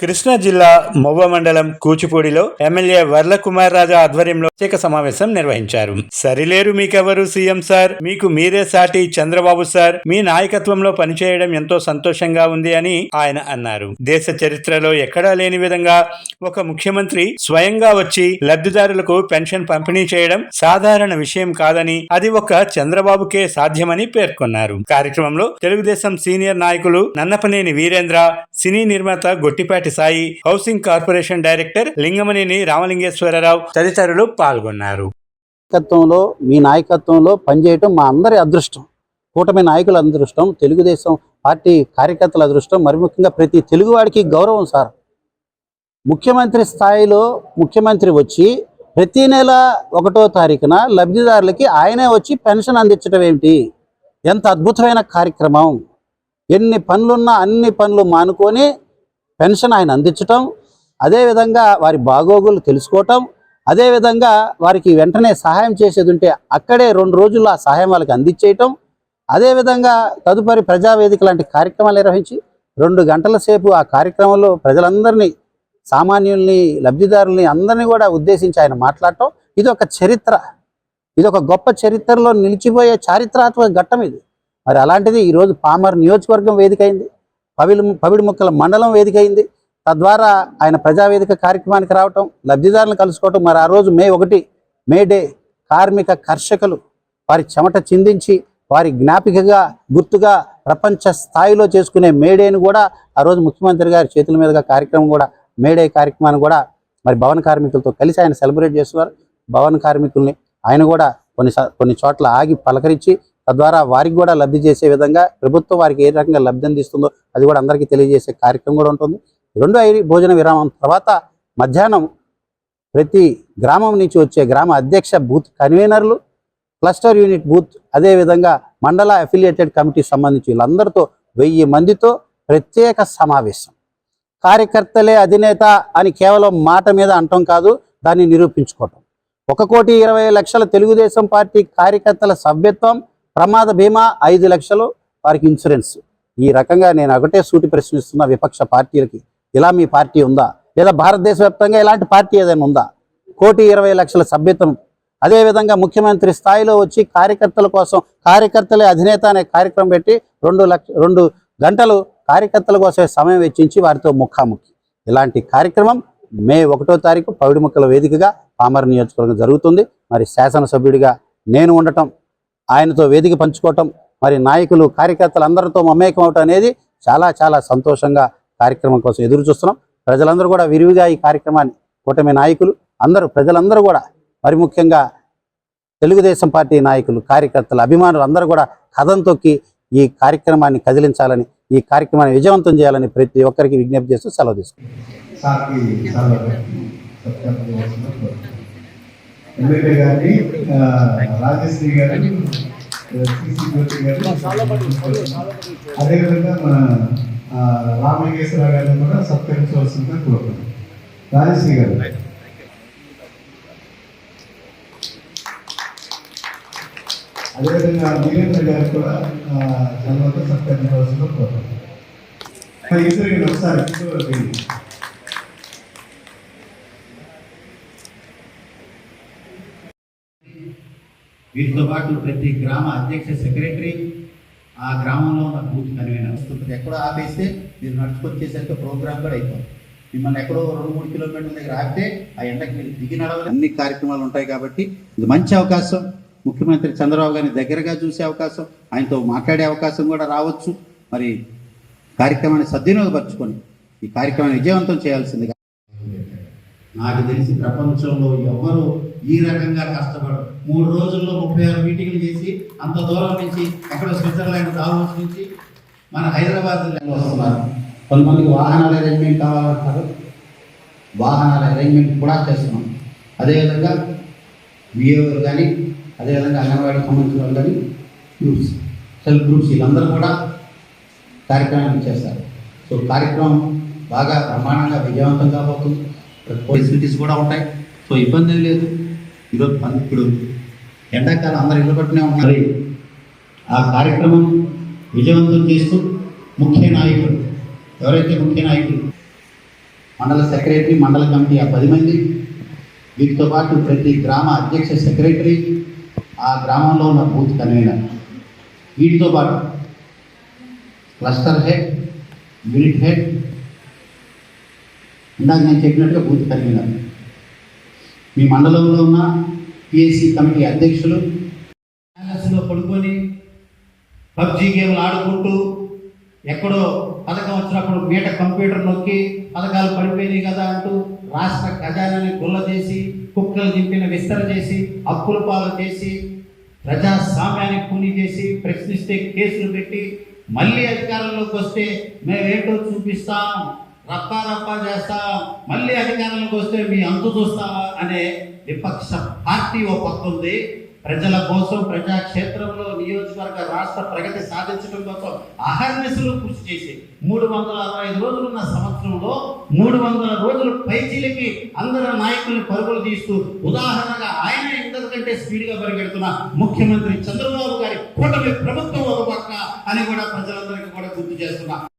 కృష్ణా జిల్లా మొవ్వ మండలం కూచిపూడిలో ఎమ్మెల్యే వర్ల కుమార్ రాజా ఆధ్వర్యంలో ప్రత్యేక సమావేశం నిర్వహించారు. సరిలేరు మీకెవరు సీఎం సార్, మీకు మీరే సాటి చంద్రబాబు సార్, మీ నాయకత్వంలో పనిచేయడం ఎంతో సంతోషంగా ఉంది అని ఆయన అన్నారు. దేశ చరిత్రలో ఎక్కడా లేని విధంగా ఒక ముఖ్యమంత్రి స్వయంగా వచ్చి లబ్ధిదారులకు పెన్షన్ పంపిణీ చేయడం సాధారణ విషయం కాదని, అది ఒక చంద్రబాబుకే సాధ్యమని పేర్కొన్నారు. కార్యక్రమంలో తెలుగుదేశం సీనియర్ నాయకులు నన్నపనేని వీరేంద్ర, సినీ నిర్మాత Gottipati Sai, housing corporation director Lingamaneni Ramalingeswararao తదితరులు పాల్గొన్నారు. మీ నాయకత్వంలో పనిచేయటం మా అందరి అదృష్టం, కూటమి నాయకుల అదృష్టం, తెలుగుదేశం పార్టీ కార్యకర్తల అదృష్టం, మరి ముఖ్యంగా ప్రతి తెలుగువాడికి గౌరవం సార్. ముఖ్యమంత్రి స్థాయిలో ముఖ్యమంత్రి వచ్చి ప్రతి నెల 1వ తారీఖున లబ్ధిదారులకి ఆయనే వచ్చి పెన్షన్ అందించడం ఏమిటి? ఎంత అద్భుతమైన కార్యక్రమం! ఎన్ని పనులున్నా అన్ని పనులు మానుకొని పెన్షన్ ఆయన అందించటం, అదేవిధంగా వారి బాగోగులు తెలుసుకోవటం, అదేవిధంగా వారికి వెంటనే సహాయం చేసేది ఉంటే అక్కడే 2 రోజుల్లో ఆ సహాయం వాళ్ళకి అందించేయటం, అదేవిధంగా తదుపరి ప్రజావేదిక లాంటి కార్యక్రమాలు నిర్వహించి 2 గంటల సేపు ఆ కార్యక్రమంలో ప్రజలందరినీ, సామాన్యుల్ని, లబ్ధిదారుల్ని అందరినీ కూడా ఉద్దేశించి ఆయన మాట్లాడటం, ఇది ఒక చరిత్ర, ఇది ఒక గొప్ప చరిత్రలో నిలిచిపోయే చారిత్రాత్మక ఘట్టం ఇది. మరి అలాంటిది ఈరోజు పామర్ నియోజకవర్గం వేదికైంది, పవిడిముక్కల మండలం వేదికైంది. తద్వారా ఆయన ప్రజావేదిక కార్యక్రమానికి రావటం, లబ్ధిదారులను కలుసుకోవటం. మరి ఆ రోజు మే 1 మే డే, కార్మిక కర్షకులు వారి చెమట చిందించి వారి జ్ఞాపికగా గుర్తుగా ప్రపంచ స్థాయిలో చేసుకునే మేడేని కూడా ఆ రోజు ముఖ్యమంత్రి గారి చేతుల మీదుగా కార్యక్రమం కూడా, మేడే కార్యక్రమాన్ని కూడా మరి భవన కార్మికులతో కలిసి ఆయన సెలబ్రేట్ చేస్తున్నారు. భవన కార్మికుల్ని ఆయన కూడా కొన్ని చోట్ల ఆగి పలకరించి తద్వారా వారికి కూడా లబ్ధి చేసే విధంగా ప్రభుత్వం వారికి ఏ రకంగా లబ్ధి అందిస్తుందో అది కూడా అందరికీ తెలియజేసే కార్యక్రమం కూడా ఉంటుంది. 2 భోజన విరామం తర్వాత మధ్యాహ్నం ప్రతి గ్రామం నుంచి వచ్చే గ్రామ అధ్యక్ష బూత్ కన్వీనర్లు, క్లస్టర్ యూనిట్ బూత్, అదేవిధంగా మండల అఫిలియేటెడ్ కమిటీ సంబంధించి వీళ్ళందరితో 1000 మందితో ప్రత్యేక సమావేశం. కార్యకర్తలే అధినేత అని కేవలం మాట మీద అంటం కాదు, దాన్ని నిరూపించుకోవటం. 1,20,00,000 తెలుగుదేశం పార్టీ కార్యకర్తల సభ్యత్వం, ప్రమాద బీమా, 5 లక్షలు వారికి ఇన్సూరెన్స్. ఈ రకంగా నేను ఒకటే సూటి ప్రశ్నిస్తున్న విపక్ష పార్టీలకి, ఇలా మీ పార్టీ ఉందా? లేదా భారతదేశ వ్యాప్తంగా ఇలాంటి పార్టీ ఏదైనా ఉందా? 1,20,00,000 సభ్యత్వం, అదేవిధంగా ముఖ్యమంత్రి స్థాయిలో వచ్చి కార్యకర్తల కోసం కార్యకర్తలే అధినేత అనే కార్యక్రమం పెట్టి 2 గంటలు కార్యకర్తల కోసమే సమయం వెచ్చించి వారితో ముఖాముఖి. ఇలాంటి కార్యక్రమం మే 1వ తారీఖు పవిడిముక్కల వేదికగా పామర్ నియోజకవర్గం జరుగుతుంది. మరి శాసనసభ్యుడిగా నేను ఉండటం, ఆయనతో వేదిక పంచుకోవటం, మరి నాయకులు కార్యకర్తలు అందరితో మమేకం అవటం అనేది చాలా చాలా సంతోషంగా కార్యక్రమం కోసం ఎదురు చూస్తున్నాం. ప్రజలందరూ కూడా విరివిగా ఈ కార్యక్రమాన్ని, కూటమి నాయకులు అందరూ, ప్రజలందరూ కూడా, మరి ముఖ్యంగా తెలుగుదేశం పార్టీ నాయకులు, కార్యకర్తలు, అభిమానులు అందరూ కూడా కథం తొక్కి ఈ కార్యక్రమాన్ని కదిలించాలని, ఈ కార్యక్రమాన్ని విజయవంతం చేయాలని ప్రతి ఒక్కరికి విజ్ఞప్తి చేస్తూ సెలవు తీసుకుంటాం. ఎమ్మెల్యే గారిని, రాజశ్రీ గారిని, అదేవిధంగా మన రామలింగేశ్వర గారిని కూడా సత్కరించవలసిందిగా కోరుతున్నాం. రాజశ్రీ గారు. అదేవిధంగా వీరేంద్ర గారు కూడా చంద్రబాబు సత్కరించవలసిందిగా కోరుతున్నాం. ఇద్దరు ఒకసారి వీటితో పాటు ప్రతి గ్రామ అధ్యక్ష, సెక్రటరీ, ఆ గ్రామంలో ఉన్న బూత్ కన్వీనర్ వస్తుంటుంది. ఎక్కడో ఆపేస్తే మీరు నడుచుకొచ్చేసరికి ప్రోగ్రామ్ కూడా అయిపోతుంది. మిమ్మల్ని ఎక్కడో 2-3 కిలోమీటర్ల దగ్గర ఆపితే ఆ ఎండకి మీరు దిగి నడవాలి. అన్ని కార్యక్రమాలు ఉంటాయి కాబట్టి ఇది మంచి అవకాశం. ముఖ్యమంత్రి చంద్రబాబు గారిని దగ్గరగా చూసే అవకాశం, ఆయనతో మాట్లాడే అవకాశం కూడా రావచ్చు. మరి కార్యక్రమాన్ని సద్వినియోగపరచుకొని ఈ కార్యక్రమాన్ని విజయవంతం చేయాల్సిందిగా. నాకు తెలిసి ప్రపంచంలో ఎవరు ఈ రకంగా కష్టపడరు. 3 రోజుల్లో 36 మీటింగ్లు చేసి అంత దూరం నుంచి, ఎక్కడో స్విట్జర్లాండ్, దావోస్ నుంచి మన హైదరాబాద్ వస్తున్నారు. కొంతమందికి వాహనాల అరేంజ్మెంట్ కావాలంటారు, వాహనాల అరేంజ్మెంట్ కూడా చేస్తున్నాం. అదేవిధంగా విఏఓలు కానీ, అదేవిధంగా అంగన్వాడీకి సంబంధించిన వాళ్ళు కానీ, గ్రూప్స్, సెల్ఫ్ గ్రూప్స్, వీళ్ళందరూ కూడా కార్యక్రమాన్ని చేస్తారు. సో కార్యక్రమం బాగా బ్రహ్మాండంగా విజయవంతం కాబోతుంది. ఫెసిలిటీస్ కూడా ఉంటాయి. సో ఇబ్బంది లేదు. ఈరోజు ఇప్పుడు ఎండాకాలం అందరూ ఇల్లు పట్టునే ఉన్నారు. ఆ కార్యక్రమం విజయవంతం చేస్తూ ముఖ్య నాయకులు ఎవరైతే ముఖ్య నాయకులు మండల సెక్రటరీ, మండల కమిటీ ఆ 10 మంది, వీటితో పాటు ప్రతి గ్రామ అధ్యక్ష సెక్రటరీ, ఆ గ్రామంలో ఉన్న బూత్ కన్వీనర్, వీటితో పాటు క్లస్టర్ హెడ్, యూనిట్ హెడ్, ఇందాక నేను చెప్పినట్టుగా బూత్ కన్వీనర్, మీ మండలంలో ఉన్న పిఎస్సి కమిటీ అధ్యక్షులు, ప్యాలెస్లో పడుకొని పబ్జీ గేమ్లు ఆడుకుంటూ ఎక్కడో పథకం వచ్చినప్పుడు మీట కంప్యూటర్ నొక్కి పథకాలు పడిపోయినాయి కదా అంటూ రాష్ట్ర ఖజానాన్ని గుల్ల చేసి, కుక్కలు దింపిన విస్తర చేసి, అప్పుల పాలు చేసి, ప్రజాస్వామ్యాన్ని కూని చేసి, ప్రశ్నిస్తే కేసులు పెట్టి, మళ్ళీ అధికారంలోకి వస్తే మేమేంటో చూపిస్తాం, రప్పా చేస్తాం, మళ్ళీ అధికారంలోకి వస్తే మీ అంతు చూస్తావా అనే విపక్ష పార్టీ ఓ పక్క ఉంది. ప్రజల కోసం, ప్రజాక్షేత్రంలో నియోజకవర్గ రాష్ట్ర ప్రగతి సాధించడం కోసం అహర్నిశలు కృషి చేసి 365 రోజులు ఉన్న సంవత్సరంలో 300 రోజులు పైచీలకి అందరి నాయకుల్ని పరుగులు తీస్తూ ఉదాహరణగా ఆయన ఇంతకంటే స్పీడ్గా పరిగెడుతున్న ముఖ్యమంత్రి చంద్రబాబు గారి కూటమి ప్రభుత్వం ఒక పక్క అని కూడా ప్రజలందరికీ కూడా గుర్తు చేస్తున్నా.